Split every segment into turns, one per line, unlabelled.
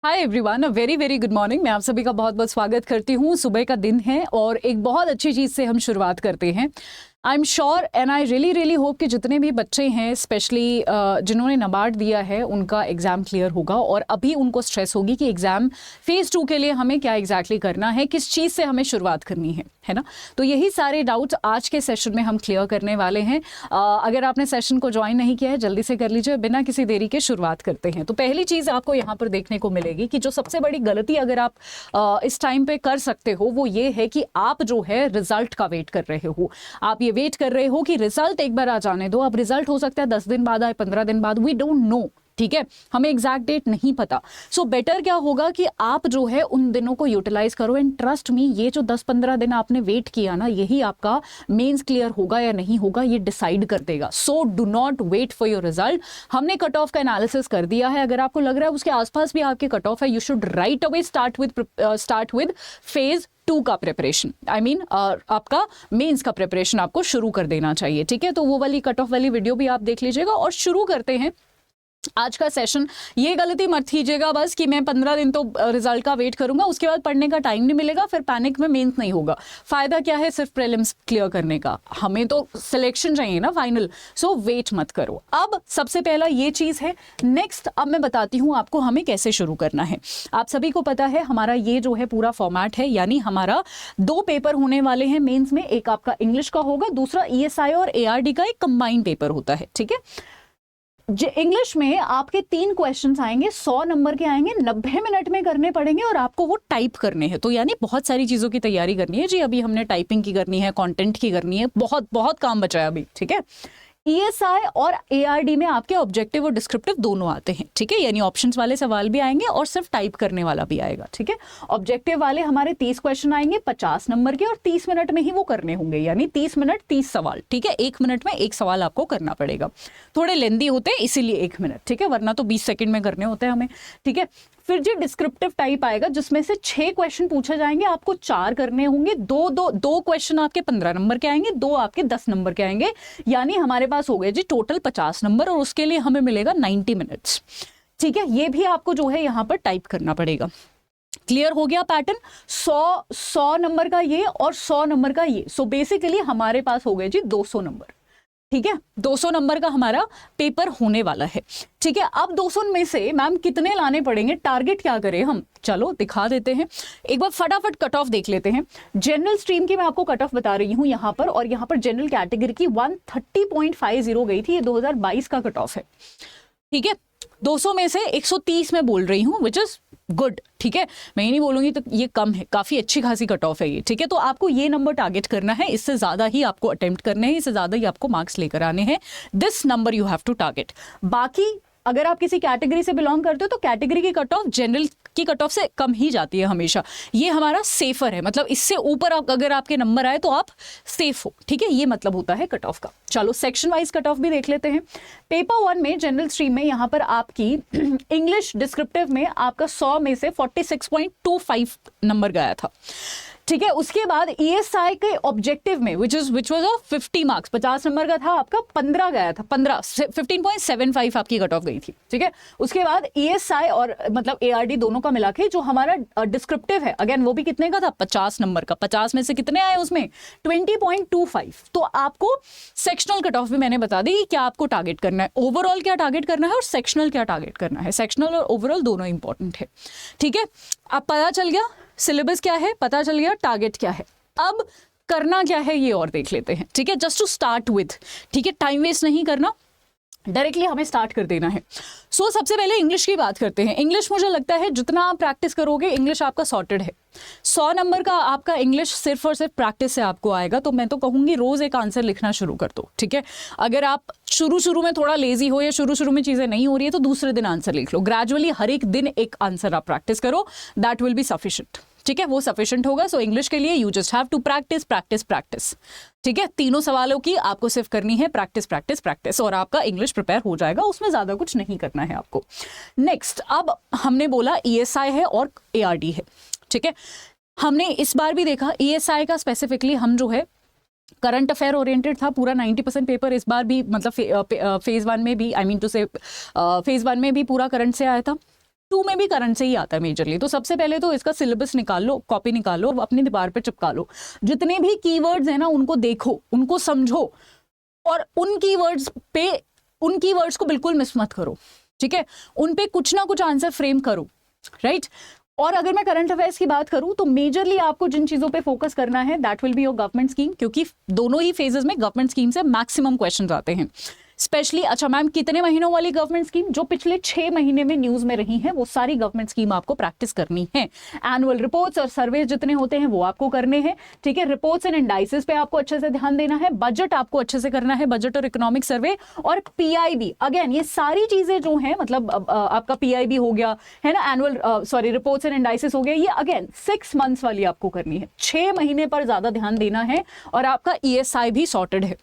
Hi everyone, a very very good morning. मैं आप सभी का बहुत बहुत स्वागत करती हूँ। सुबह का दिन है और एक बहुत अच्छी चीज़ से हम शुरुआत करते हैं। I am sure and I really hope कि जितने भी बच्चे हैं, स्पेशली जिन्होंने नाबार्ड दिया है, उनका एग्ज़ाम क्लियर होगा और अभी उनको स्ट्रेस होगी कि एग्ज़ाम फेज़ 2 के लिए हमें क्या एग्जैक्टली करना है, किस चीज़ से हमें शुरुआत करनी है ना। तो यही सारे डाउट्स आज के सेशन में हम क्लियर करने वाले हैं। अगर आपने सेशन को ज्वाइन नहीं किया है, जल्दी से कर लीजिए, बिना किसी देरी के शुरुआत करते हैं। तो पहली चीज़ आपको यहाँ पर देखने को मिलेगी कि जो सबसे बड़ी गलती अगर आप इस टाइम पे कर सकते हो वो ये है कि आप जो है रिजल्ट का वेट कर रहे हो। आप ये वेट कर रहे हो कि रिजल्ट एक बार आ जाने दो। अब रिजल्ट हो सकता है 10 दिन बाद आए, 15 दिन बाद, वी डोंट नो, ठीक है, हमें एग्जैक्ट डेट नहीं पता। सो बेटर क्या होगा कि आप जो है उन दिनों को यूटिलाइज करो एंड ट्रस्ट मी, ये जो 10-15 दिन आपने वेट किया ना, यही आपका मेंस क्लियर होगा या नहीं होगा ये डिसाइड कर देगा। So do not wait for your result. हमने कट ऑफ का एनालिसिस कर दिया है। अगर आपको लग रहा है उसके आसपास भी आपके कट ऑफ है, you should write away start with phase 2 का प्रिपरेशन। आई मीन आपका मेंस का प्रिपरेशन आपको शुरू कर देना चाहिए, ठीक है। तो वो वाली कट ऑफ वाली वीडियो भी आप देख लीजिएगा और शुरू करते हैं आज का सेशन। ये गलती मत कीजिएगा बस कि मैं 15 दिन तो रिजल्ट का वेट करूंगा, उसके बाद पढ़ने का टाइम नहीं मिलेगा, फिर पैनिक में मेंस नहीं होगा। फायदा क्या है सिर्फ प्रीलिम्स क्लियर करने का, हमें तो सिलेक्शन चाहिए ना फाइनल। सो वेट मत करो। अब सबसे पहला ये चीज है। नेक्स्ट अब मैं बताती हूँ आपको हमें कैसे शुरू करना है। आप सभी को पता है हमारा ये जो है पूरा फॉर्मेट है, यानी हमारा 2 पेपर होने वाले हैं मेंस में। एक आपका इंग्लिश का होगा, दूसरा ESI और ARD का एक कंबाइंड पेपर होता है, ठीक है। इंग्लिश में आपके 3 क्वेश्चंस आएंगे, 100 नंबर के आएंगे, 90 मिनट में करने पड़ेंगे और आपको वो टाइप करने हैं। तो यानी बहुत सारी चीजों की तैयारी करनी है जी। अभी हमने टाइपिंग की करनी है, कंटेंट की करनी है, बहुत बहुत काम बचा है अभी, ठीक है। ESI और ARD में आपके ऑब्जेक्टिव और डिस्क्रिप्टिव दोनों आते हैं, ठीक है। यानी ऑप्शंस वाले सवाल भी आएंगे और सिर्फ टाइप करने वाला भी आएगा, ठीक है। ऑब्जेक्टिव वाले हमारे 30 क्वेश्चन आएंगे 50 नंबर के और 30 मिनट में ही वो करने होंगे, यानी 30 मिनट 30 सवाल, ठीक है। 1 मिनट में 1 सवाल आपको करना पड़ेगा। थोड़े लेंदी होते हैं इसीलिए 1 मिनट, ठीक है, वरना तो 20 सेकंड में करने होते हैं हमें, ठीक है। फिर जो डिस्क्रिप्टिव टाइप आएगा जिसमें से 6 क्वेश्चन पूछे जाएंगे, आपको 4 करने होंगे। दो क्वेश्चन आपके 15 नंबर के आएंगे, 2 आपके 10 नंबर के आएंगे, यानी हमारे पास हो गए जी टोटल 50 नंबर और उसके लिए हमें मिलेगा 90 मिनट्स, ठीक है। ये भी आपको जो है यहाँ पर टाइप करना पड़ेगा। क्लियर हो गया पैटर्न? 100 नंबर का ये और 100 नंबर का ये। सो बेसिकली हमारे पास हो गए जी 200 नंबर, ठीक है। 200 नंबर का हमारा पेपर होने वाला है, ठीक है। अब 200 में से मैम कितने लाने पड़ेंगे, टारगेट क्या करें हम, चलो दिखा देते हैं। एक बार फटाफट कट ऑफ देख लेते हैं। जनरल स्ट्रीम की मैं आपको कट ऑफ बता रही हूं यहाँ पर, और यहाँ पर जनरल कैटेगरी की 130.50 गई थी, ये 2022 का कट ऑफ है, ठीक है। 200 में से 130 में बोल रही हूँ, विच इज गुड, ठीक है। मैं ही नहीं बोलूंगी तो ये कम है, काफी अच्छी खासी कट ऑफ है ये, ठीक है। तो आपको ये नंबर टारगेट करना है, इससे ज्यादा ही आपको अटेम्प्ट करने हैं, इससे ज्यादा ही आपको मार्क्स लेकर आने हैं। This number you have to target. बाकी अगर आप किसी कैटेगरी से बिलोंग करते हो तो कैटेगरी की कट ऑफ जनरल की कट ऑफ से कम ही जाती है हमेशा। ये हमारा सेफर है, मतलब इससे ऊपर अगर आपके नंबर आए तो आप सेफ हो, ठीक है। ये मतलब होता है कट ऑफ का। चलो सेक्शन वाइज कट ऑफ भी देख लेते हैं। पेपर 1 में जनरल स्ट्रीम में यहाँ पर आपकी इंग्लिश डिस्क्रिप्टिव में आपका 100 में से 46.25 नंबर गया था, ठीक है। उसके बाद ESI के ऑब्जेक्टिव में which was of 50 marks, 50 number का था, आपका 15 गया था, 15.75 आपकी कट ऑफ गई थी, ठीक है। उसके बाद ESI और मतलब ARD दोनों का मिला के जो हमारा डिस्क्रिप्टिव है, अगेन वो भी कितने का था, 50 नंबर का। 50 में से कितने आए उसमें, 20.25। तो आपको सेक्शनल कट ऑफ भी मैंने बता दी कि क्या आपको टारगेट करना है, ओवरऑल क्या टारगेट करना है और सेक्शनल क्या टारगेट करना है। सेक्शनल और ओवरऑल दोनों इंपॉर्टेंट है, ठीक है। अब पता चल गया सिलेबस क्या है, पता चल गया टारगेट क्या है। अब करना क्या है ये और देख लेते हैं, ठीक है। जस्ट टू स्टार्ट विद, ठीक है, टाइम वेस्ट नहीं करना, डायरेक्टली हमें स्टार्ट कर देना है। सो सबसे पहले इंग्लिश की बात करते हैं। इंग्लिश मुझे लगता है जितना आप प्रैक्टिस करोगे इंग्लिश आपका सॉर्टेड है। 100 नंबर का आपका इंग्लिश सिर्फ और सिर्फ प्रैक्टिस से आपको आएगा, तो मैं तो कहूँगी रोज एक आंसर लिखना शुरू कर दो, ठीक है। अगर आप शुरू में थोड़ा लेजी हो या शुरू में चीजें नहीं हो रही है तो दूसरे दिन आंसर लिख लो। ग्रेजुअली हर एक दिन एक आंसर आप प्रैक्टिस करो, दैट विल बी सफिशिएंट, ठीक है, वो सफिशिएंट होगा। सो इंग्लिश के लिए you just have to practise, ठीक है। तीनों सवालों की आपको सिर्फ करनी है प्रैक्टिस और आपका इंग्लिश प्रिपेयर हो जाएगा, उसमें ज्यादा कुछ नहीं करना है आपको। नेक्स्ट, अब हमने बोला ESI है और ARD है, ठीक है। हमने इस बार भी देखा ESI का स्पेसिफिकली हम जो है करंट अफेयर ओरिएंटेड था पूरा। 90% पेपर इस बार भी मतलब फेज 1 में भी, आई मीन टू से फेज 1 में भी पूरा करंट से आया था। 2 में भी करंट से ही आता है मेजरली। तो सबसे पहले तो इसका सिलेबस निकाल लो, कॉपी निकालो, अपनी दीवार पे चिपका लो, जितने भी कीवर्ड्स हैं ना उनको देखो, उनको समझो, और उन कीवर्ड्स को बिल्कुल मिस मत करो, ठीक है, उन पे कुछ ना कुछ आंसर फ्रेम करो, राइट। और अगर मैं करंट अफेयर्स की बात करूं तो मेजरली आपको जिन चीजों पे फोकस करना है that will be your government scheme, क्योंकि दोनों ही फेजेस में गवर्नमेंट स्कीम से मैक्सिमम क्वेश्चंस आते हैं स्पेशली। अच्छा मैम कितने महीनों वाली गवर्नमेंट स्कीम? जो पिछले 6 महीने में न्यूज में रही है वो सारी गवर्नमेंट स्कीम आपको प्रैक्टिस करनी है। एनुअल रिपोर्ट्स और सर्वे जितने होते हैं वो आपको करने हैं, ठीक है। रिपोर्ट्स एंड इंडाइसेस पे आपको अच्छे से ध्यान देना है, बजट आपको अच्छे से करना है, बजट और इकोनॉमिक सर्वे और पीआईबी। अगेन ये सारी चीजें जो हैं, मतलब आपका पीआईबी हो गया है ना, एनुअल रिपोर्ट्स एंड इंडाइसेस हो गया, ये अगेन 6 मंथ्स वाली आपको करनी है, 6 महीने पर ज्यादा ध्यान देना है। और आपका ईएसआई भी सॉर्टेड है,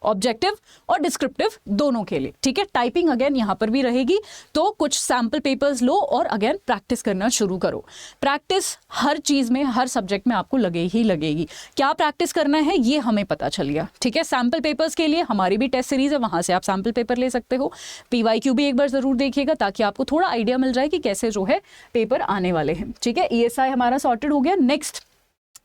ऑब्जेक्टिव और डिस्क्रिप्टिव दोनों के लिए, ठीक है। टाइपिंग अगेन यहां पर भी रहेगी, तो कुछ सैंपल पेपर्स लो और अगेन प्रैक्टिस करना शुरू करो। प्रैक्टिस हर चीज में, हर सब्जेक्ट में आपको लगेगी। क्या प्रैक्टिस करना है ये हमें पता चल गया, ठीक है। सैंपल पेपर्स के लिए हमारी भी टेस्ट सीरीज है, वहां से आप सैंपल पेपर ले सकते हो। पीवाईक्यू भी एक बार जरूर देखिएगा ताकि आपको थोड़ा आइडिया मिल जाए कि कैसे जो है पेपर आने वाले हैं, ठीक है। ईएसआई हमारा सॉर्टेड हो गया। नेक्स्ट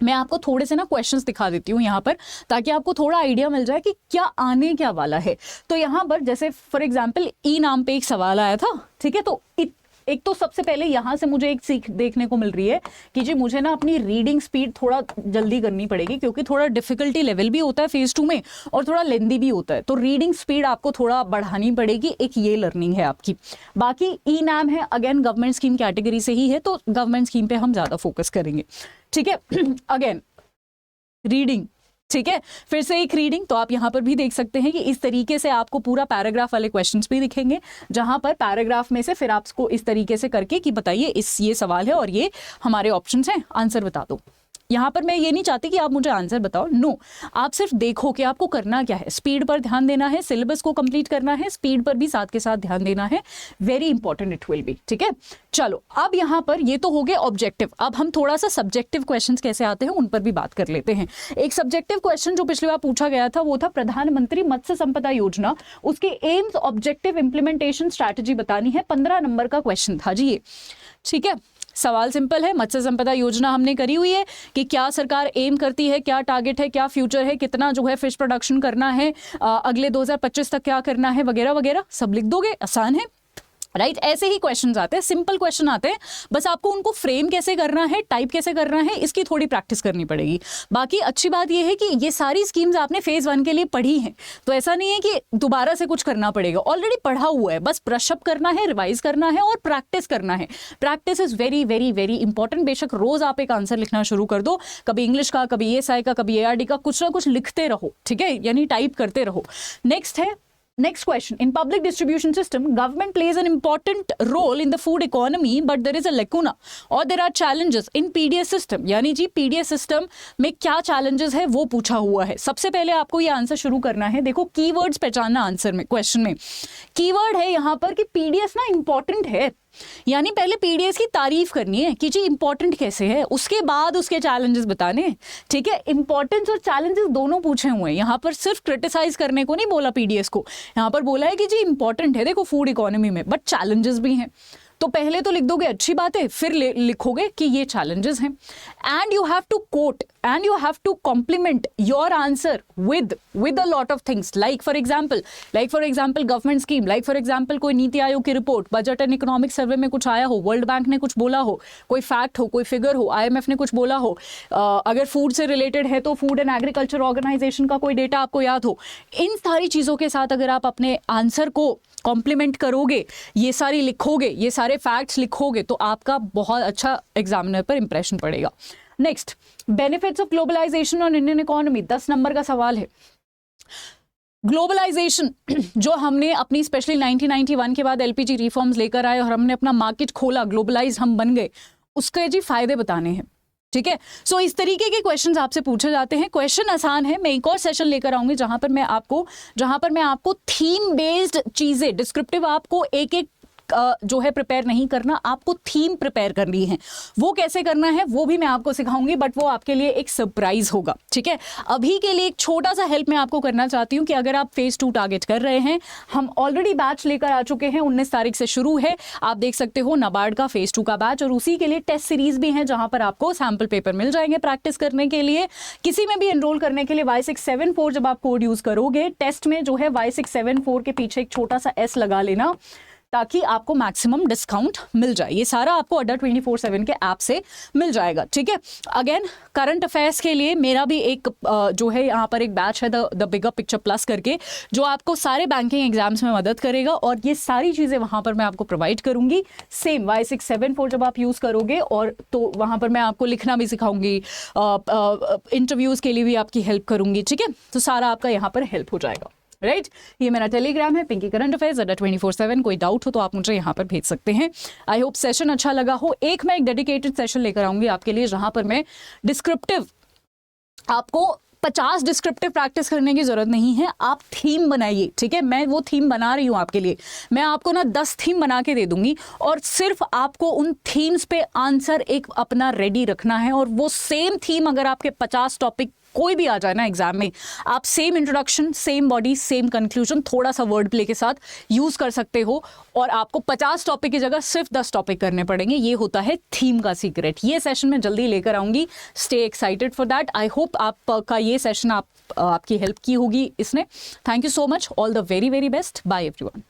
मैं आपको थोड़े से ना क्वेश्चंस दिखा देती हूँ यहाँ पर, ताकि आपको थोड़ा आइडिया मिल जाए कि क्या आने क्या वाला है। तो यहाँ पर जैसे फॉर एग्जांपल ई नाम पे एक सवाल आया था, ठीक है। तो एक तो सबसे पहले यहाँ से मुझे एक सीख देखने को मिल रही है कि जी मुझे ना अपनी रीडिंग स्पीड थोड़ा जल्दी करनी पड़ेगी, क्योंकि थोड़ा डिफिकल्टी लेवल भी होता है फेज 2 में और थोड़ा लेंदी भी होता है, तो रीडिंग स्पीड आपको थोड़ा बढ़ानी पड़ेगी। एक ये लर्निंग है आपकी। बाकी ई नाम है अगेन गवर्नमेंट स्कीम कैटेगरी से ही है, तो गवर्नमेंट स्कीम पे हम ज्यादा फोकस करेंगे, ठीक है। अगेन रीडिंग, ठीक है, फिर से एक रीडिंग, तो आप यहां पर भी देख सकते हैं कि इस तरीके से आपको पूरा पैराग्राफ वाले क्वेश्चंस भी दिखेंगे, जहां पर पैराग्राफ में से फिर आपको इस तरीके से करके कि बताइए ये सवाल है और ये हमारे ऑप्शंस हैं, आंसर बता दो। यहां पर मैं ये नहीं चाहती कि आप मुझे आंसर बताओ, नो, आप सिर्फ देखो कि आपको करना क्या है। स्पीड पर ध्यान देना है, सिलेबस को कंप्लीट करना है, स्पीड पर भी साथ के साथ ध्यान देना है, very important it will be, ठीक है। चलो अब यहां पर ये तो हो गए ऑब्जेक्टिव। अब हम थोड़ा सा सब्जेक्टिव क्वेश्चंस कैसे आते हैं उन पर भी बात कर लेते हैं। एक सब्जेक्टिव क्वेश्चन जो पिछली बार पूछा गया था वो था प्रधानमंत्री मत्स्य संपदा योजना, उसके एम्स, ऑब्जेक्टिव, इंप्लीमेंटेशन, स्ट्रैटेजी बतानी है। 15 नंबर का क्वेश्चन था जी ये, ठीक है। सवाल सिंपल है, मत्स्य संपदा योजना हमने करी हुई है कि क्या सरकार एम करती है, क्या टारगेट है, क्या फ्यूचर है, कितना जो है फिश प्रोडक्शन करना है, अगले 2025 तक क्या करना है, वगैरह वगैरह सब लिख दोगे, आसान है, राइट। ऐसे ही क्वेश्चंस आते हैं, सिंपल क्वेश्चन आते हैं, बस आपको उनको फ्रेम कैसे करना है, टाइप कैसे करना है, इसकी थोड़ी प्रैक्टिस करनी पड़ेगी। बाकी अच्छी बात यह है कि ये सारी स्कीम्स आपने फेज 1 के लिए पढ़ी हैं, तो ऐसा नहीं है कि दोबारा से कुछ करना पड़ेगा, ऑलरेडी पढ़ा हुआ है, बस ब्रश अप करना है, रिवाइज करना है और प्रैक्टिस करना है। Practice is very very very important. बेशक रोज आप एक आंसर लिखना शुरू कर दो, कभी इंग्लिश का, कभी एएसआई का, कभी एआरडी का, कुछ ना कुछ लिखते रहो, ठीक है, यानी टाइप करते रहो। नेक्स्ट है, next question, in public distribution system government plays an important role in the food economy but there is a lacuna or there are challenges in PDS system। यानी जी PDS सिस्टम में क्या challenges है वो पूछा हुआ है। सबसे पहले आपको ये आंसर शुरू करना है, देखो कीवर्ड्स पहचानना आंसर में, क्वेश्चन में कीवर्ड है यहाँ पर कि PDS ना इंपॉर्टेंट है, यानी पहले पीडीएस की तारीफ करनी है कि जी इंपॉर्टेंट कैसे है, उसके बाद उसके चैलेंजेस बताने, ठीक है। इंपॉर्टेंस और चैलेंजेस दोनों पूछे हुए हैं, यहाँ पर सिर्फ क्रिटिसाइज करने को नहीं बोला पीडीएस को, यहाँ पर बोला है कि जी इंपॉर्टेंट है देखो फूड इकोनॉमी में, बट चैलेंजेस भी हैं। तो पहले तो लिख दोगे अच्छी बात है, फिर लिखोगे कि ये चैलेंजेस हैं, and you have to quote and you have to complement your answer with a lot of things, like for example government scheme, like for example कोई नीति आयोग की report, budget and economic survey में कुछ आया हो, world bank ने कुछ बोला हो, कोई फैक्ट हो, कोई फिगर हो, IMF ने कुछ बोला हो, अगर फूड से रिलेटेड है तो फूड एंड एग्रीकल्चर ऑर्गेनाइजेशन का कोई डेटा आपको याद हो। इन सारी चीजों के साथ अगर आप अपने आंसर को कॉम्प्लीमेंट करोगे, ये सारी लिखोगे, ये सारे फैक्ट्स लिखोगे, तो आपका बहुत अच्छा एग्जामिनर पर इंप्रेशन पड़ेगा। Next, benefits of globalisation on Indian economy, 10 number का सवाल है। ग्लोबलाइजेशन जो हमने अपनी स्पेशली 1991 के बाद LPG रिफॉर्म्स लेकर आए और हमने अपना मार्केट खोला, ग्लोबलाइज हम बन गए, उसके जी फायदे बताने हैं, ठीक है। सो इस तरीके के क्वेश्चंस आपसे पूछे जाते हैं। क्वेश्चन आसान है, मैं एक और सेशन लेकर आऊंगी जहां पर मैं आपको थीम बेस्ड चीजें, डिस्क्रिप्टिव आपको एक एक जो है प्रिपेयर नहीं करना, आपको थीम प्रिपेयर करनी है। वो कैसे करना है वो भी मैं आपको सिखाऊंगी, बट वो आपके लिए एक सरप्राइज होगा, ठीक है। अभी के लिए एक छोटा सा हेल्प मैं आपको करना चाहती हूँ कि अगर आप फेज 2 टारगेट कर रहे हैं, हम ऑलरेडी बैच लेकर आ चुके हैं, 19 तारीख से शुरू है, आप देख सकते हो नाबार्ड का फेज 2 का बैच, और उसी के लिए टेस्ट सीरीज भी है जहां पर आपको सैंपल पेपर मिल जाएंगे प्रैक्टिस करने के लिए। किसी में भी एनरोल करने के लिए Y674 जब आप कोड यूज करोगे, टेस्ट में जो है Y674 के पीछे एक छोटा सा S लगा लेना ताकि आपको मैक्सिमम डिस्काउंट मिल जाए। ये सारा आपको अड्डा 24/7 के ऐप से मिल जाएगा, ठीक है। अगेन करंट अफेयर्स के लिए मेरा भी एक जो है यहाँ पर एक बैच है द बिगर पिक्चर प्लस करके, जो आपको सारे बैंकिंग एग्जाम्स में मदद करेगा, और ये सारी चीज़ें वहाँ पर मैं आपको प्रोवाइड करूँगी। सेम Y674 जब आप यूज़ करोगे, और तो वहाँ पर मैं आपको लिखना भी सिखाऊंगी, इंटरव्यूज़ के लिए भी आपकी हेल्प करूँगी, ठीक है। तो सारा आपका यहाँ पर हेल्प हो जाएगा, राइट। ये मेरा टेलीग्राम है, पिंकी करंट अफेयर्स अड्डा 24/7। कोई डाउट हो तो आप मुझे यहाँ पर भेज सकते हैं। आई होप सेशन अच्छा लगा हो। एक मैं एक डेडिकेटेड सेशन लेकर आऊंगी आपके लिए, जहाँ पर मैं डिस्क्रिप्टिव, आपको 50 डिस्क्रिप्टिव प्रैक्टिस करने की जरूरत नहीं है, आप थीम बनाइए, ठीक है। मैं वो थीम बना रही हूँ आपके लिए, मैं आपको ना 10 थीम बना के दे दूंगी, और सिर्फ आपको उन थीम्स पे आंसर एक अपना रेडी रखना है, और वो सेम थीम अगर आपके 50 टॉपिक कोई भी आ जाए ना एग्जाम में, आप same introduction, same body, same conclusion, थोड़ा सा वर्ड प्ले के साथ यूज कर सकते हो, और आपको 50 टॉपिक की जगह सिर्फ 10 टॉपिक करने पड़ेंगे। ये होता है थीम का सीक्रेट। ये सेशन मैं जल्दी लेकर आऊंगी, stay excited for that. I hope आपका ये सेशन आपकी हेल्प की होगी इसने। Thank you so much, all the very very best, bye everyone.